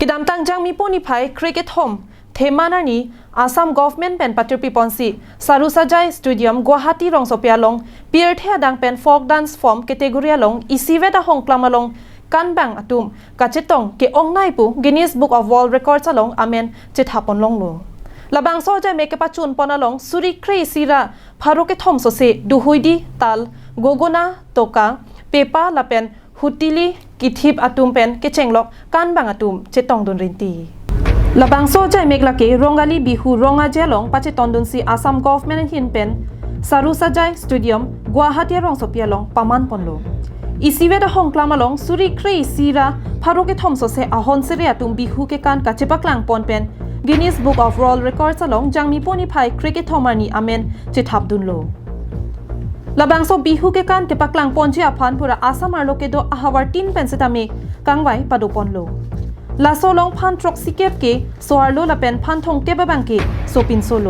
กิดามตังจังมีปนิภัยคริกเก็ตโฮมเทมานานีอาซัมกอฟเมนเป็นปัตตุปีปอนซีสารุสจายสตูดิโอมกัวฮัตตีรองโซเปียลงเปียร์เทียดังเป็นโฟกดันส์ฟอร์มแคตตากรีลงอีซีเวดาฮงกลามาลงกันแบ่งอตุมกัจจิตงเกองไนปูกินีสบุ๊กออฟวอลเรคคอร์ดลงอเมนจิตหับปนลงลูละบางโซจเมกปัจจุนปนลงสุริครีซีระพารุเกทอมโซเซดูฮุยดีตัลโกโกนาโตกาเปปาละเป็นฮุติลีกิทิบอตุมเป็นเกเชงล็อกกันแบ่งอตุมจิตตองดุนรินตีละบางโซจเมกละเกรองกาลีบิฮูรองอาเจลงปัจจิตอนดุนซีอาซัมกอฟเมนหินเป็นสารุสจายสตูดิโอมกัวฮัตตีรองโซเปียลงปามันปนลูอีซีเวดาฮงกลามาลงสุริครีซีระพารุเกทอมโซเซอาฮอนเซเรียตุมบิฮูเกกันกัจจิปักลังปนเป็นGuinness Book of World Records ลงจังมีปนิภัยคริกเก็ตทอมานีอเมนจิตหับดุนโลละบางโซบิฮูเกกันเกปักลังปนเจียพันพุระอาสามารโลเกโดอาฮาวาร์ตินเป็นสตามีกังไว้ปะดูปนโลลาโซลงพันทรอกซิเก็บเกโซอาร์โลละเป็นพันทงเก็บบังเกโซปินโซโล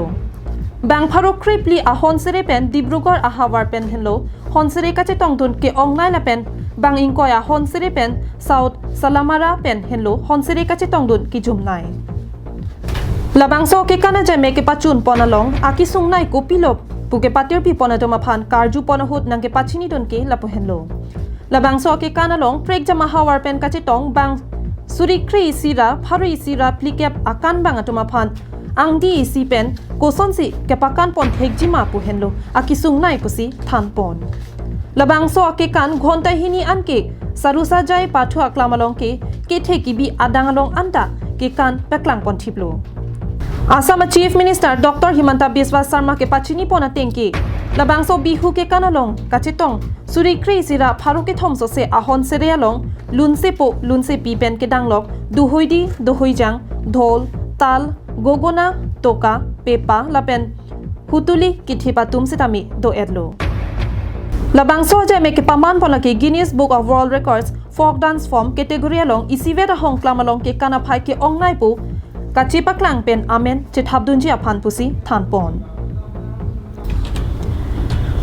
บางพารุคริปลีอาฮอนเซเรเป็นดิบรูกอร์อาฮาวาร์เป็นเฮนโลฮอนเซเรกัจจิตองดุนเกอองไลละเป็นบางอิงกอยาฮอนเซเรเป็นซาวด์ซาลามาราเป็นเฮนโลฮอนเซเรกัจจิตองดุนกิจุมไนละบางโซเกกันจะเมกปัจจุนปอนลงอากิสุงไนกูปิลบปุเกปัตเตอร์ปีปอนตัวมาพันการจูปอนหุดนังเกปัชินีดนเกละปุเฮนโลละบางโซเกกันลงเพรกจะมาฮาวาร์เป็นกัจจิตองบางสุริครีซีระพาริซีระพลิเก็บอากันบางตัวมาพันอังดีซีเป็นโกซอนสิเกปักกันปอนเทกจิมาปุเฮนโลอากิสุงไนปุสิทันปอนละบางโซเกกันกอนไตฮินีอันเกสารุสจายปาทัวกลามาลงเกเทกิบีอาดังลงอันตะเกกันเปกลังปอนทิบโลAssam Chief Minister Dr. Himanta Biswa Sarma ke pachini pona tengki labang so bihu ke kanalong kachitong suri kri sira pharu ke thom so se ahon se realong lunse pi pen ke danglok duhoidi dohoijang dhol tal gogona toka pepa lapen hutuli kithipa tum se tami do edlo labang so je me ke paman pona ke Guinness Book of World Records folk dance form category along isiweda hong klamalong ke kana phai ke ongnai puกัจจิปักลังเป็นอาเมนจิตหับดุนจีอพันปุสิทานปอน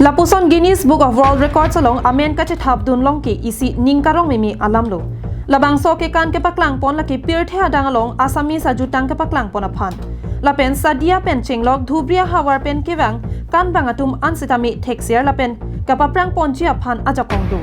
ลาปุซอนกินนิสบุ๊กออฟวอลด์เรคคอร์ดลงอาเมนกัจจิตหับดุนลงกีอีซีนิงการงไม่มีอาลัมโลละบางโซเกกันเก็ปักลังปอนละกีเปียร์เทียดังลงอาซามีสาจุตังเก็ปักลังปอนอพันละเป็นซาเดียเป็นเชงล็อกทูบรียฮาวาร์เป็นเกวังกันบังอตุมอันสิตามิเท็กเซียร์ละเป็นกับปรังปอนจีอพันอาจจะกองดู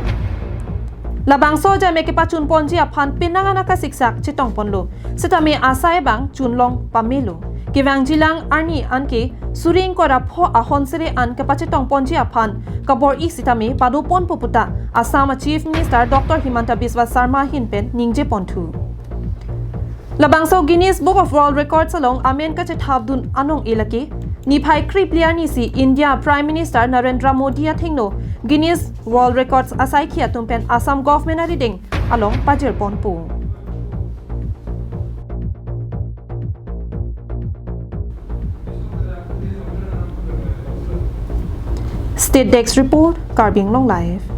ละบางโซจะเมกปัจจุนปนจีอพันเป็นนักศึกษาจิตองปนโลสตามีอาศัยบางจุนลงปามิโลกิวังจิลังอันนี้อันเกสุริงกราพออาฮอนเซเรอันกับปัจจิตองปนจีอพันกับบอร์อีสตามีปาดูปนปุปุตะอาสาม Chief Minister Dr. Himanta Biswa Sarma หินเป็นนิงเจปอนทูละบางโซ Guinness Book of World Records ลงอเมนก็จะทับดุนอันงเอลกีนิภัยคริปเลียนิซีอินเดีย Prime Minister Narendra Modi ทิ้งโนGuinness World Records อาศัยเขียตุมเป็นอาซัมกอฟเมนาริดิงอลงปัจเจอปอนปู State Desk Report การบิงลงไลฟ์